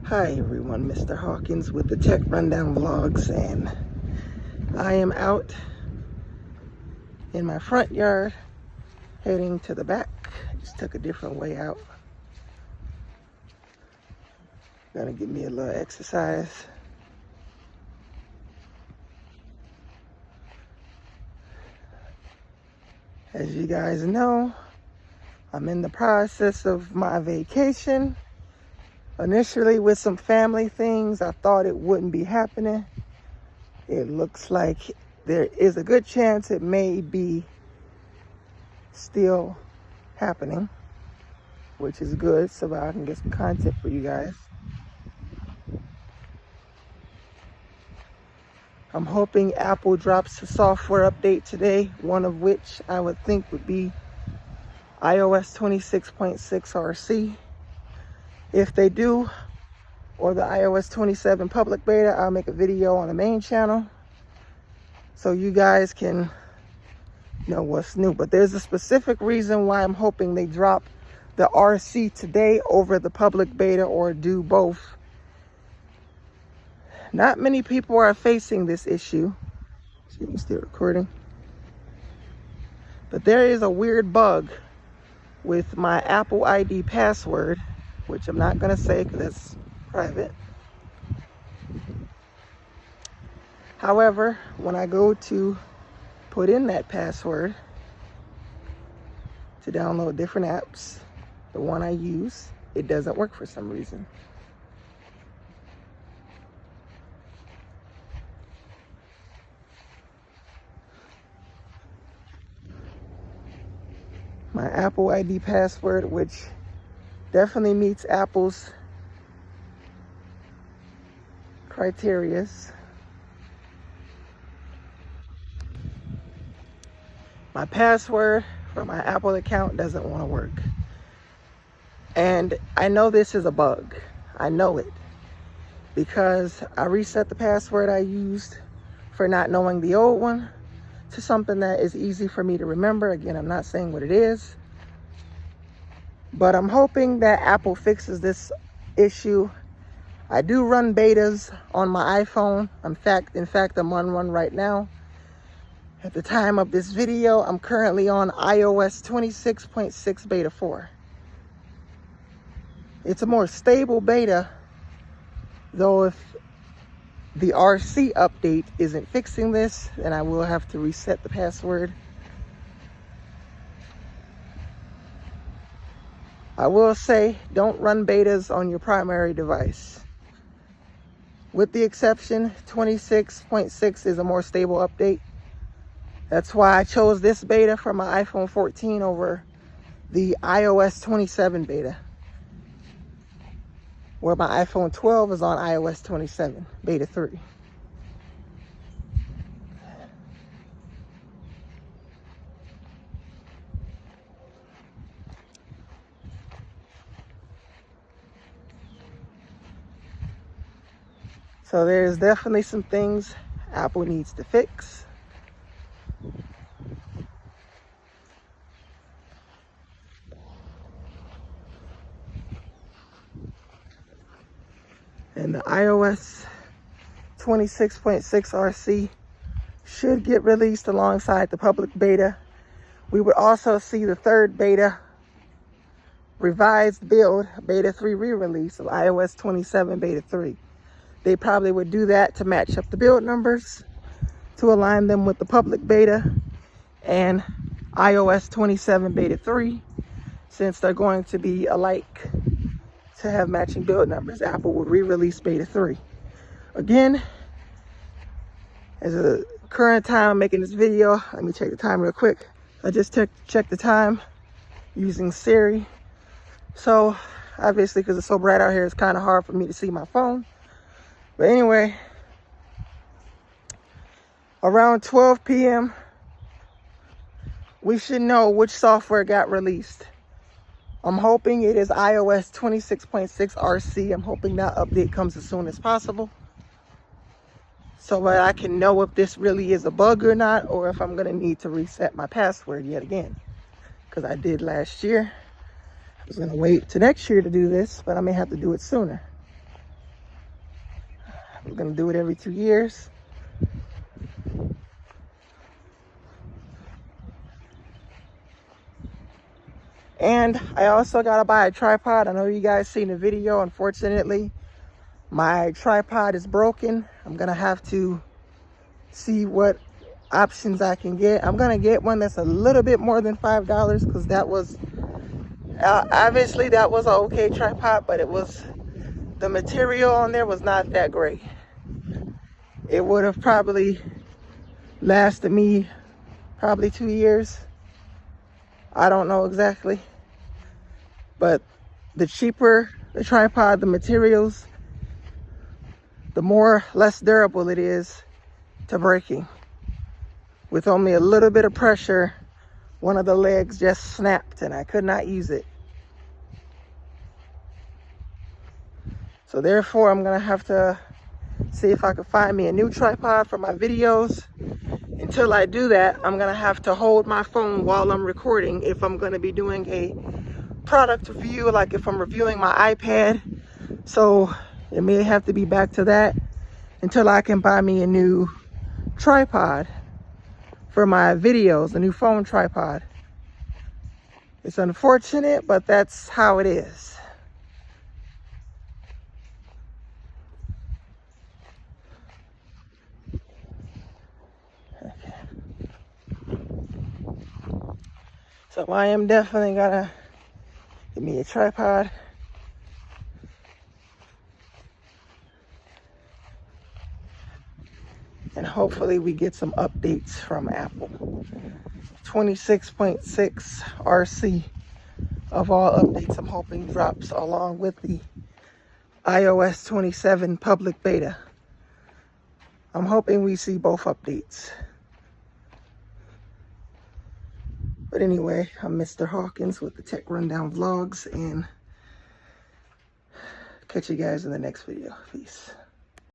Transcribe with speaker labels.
Speaker 1: Hi everyone, Mr. Hawkins with the Tech Rundown Vlogs, and I am out in my front yard heading to the back. I just took a different way out. Gonna give me a little exercise. As you guys know, I'm in the process of my vacation. Initially, with some family things, I thought it wouldn't be happening. It looks like there is a good chance it may be still happening, which is good, so that I can get some content for you guys. I'm hoping Apple drops a software update today, one of which I would think would be iOS 26.6 RC. If they do, or the iOS 27 public beta, I'll make a video on the main channel so you guys can know what's new. But there's a specific reason why I'm hoping they drop the RC today over the public beta, or do both. Not many people are facing this issue. See, I'm still recording. But there is a weird bug with my Apple ID password, which I'm not gonna say because it's private. However, when I go to put in that password to download different apps, the one I use, it doesn't work for some reason. My Apple ID password, which definitely meets Apple's criterias. My password for my Apple account doesn't want to work. And I know this is a bug. I know it. Because I reset the password I used for not knowing the old one to something that is easy for me to remember. Again, I'm not saying what it is. But I'm hoping that Apple fixes this issue. I do run betas on my iPhone. In fact, I'm on one right now. At the time of this video, I'm currently on iOS 26.6 beta 4. It's a more stable beta, though if the RC update isn't fixing this, then I will have to reset the password. I will say, don't run betas on your primary device. With the exception, 26.6 is a more stable update. That's why I chose this beta for my iPhone 14 over the iOS 27 beta, where my iPhone 12 is on iOS 27 beta 3. So there's definitely some things Apple needs to fix. And the iOS 26.6 RC should get released alongside the public beta. We would also see the third beta, revised build, beta 3 re-release of iOS 27 beta 3. They probably would do that to match up the build numbers, to align them with the public beta and iOS 27 beta 3, since they're going to be alike to have matching build numbers. Apple would re-release beta 3. Again, as a current time I'm making this video, let me check the time real quick. I just checked the time using Siri. So obviously, because it's so bright out here, it's kind of hard for me to see my phone. But anyway, around 12 p.m., we should know which software got released. I'm hoping it is iOS 26.6 RC. I'm hoping that update comes as soon as possible, so that I can know if this really is a bug or not, or if I'm going to need to reset my password yet again, because I did last year. I was going to wait to next year to do this, but I may have to do it sooner. We're gonna do it every 2 years. And I also gotta buy a tripod. I know you guys seen the video. Unfortunately, my tripod is broken. I'm gonna have to see what options I can get. I'm gonna get one that's a little bit more than $5 because that was obviously that was an okay tripod, but it was, the material on there was not that great. It would have probably lasted me probably 2 years. I don't know exactly, but the cheaper the tripod, the materials, the less durable it is to breaking. With only a little bit of pressure, one of the legs just snapped and I could not use it. So therefore, I'm gonna have to see if I can find me a new tripod for my videos. Until I do that, I'm gonna have to hold my phone while I'm recording if I'm gonna be doing a product review, like if I'm reviewing my iPad. So it may have to be back to that until I can buy me a new tripod for my videos, a new phone tripod. It's unfortunate, but that's how it is. So I am definitely gonna get me a tripod. And hopefully we get some updates from Apple. 26.6 RC of all updates I'm hoping drops along with the iOS 27 public beta. I'm hoping we see both updates. But anyway, I'm Mr. Hawkins with the Tech Rundown Vlogs, and catch you guys in the next video. Peace.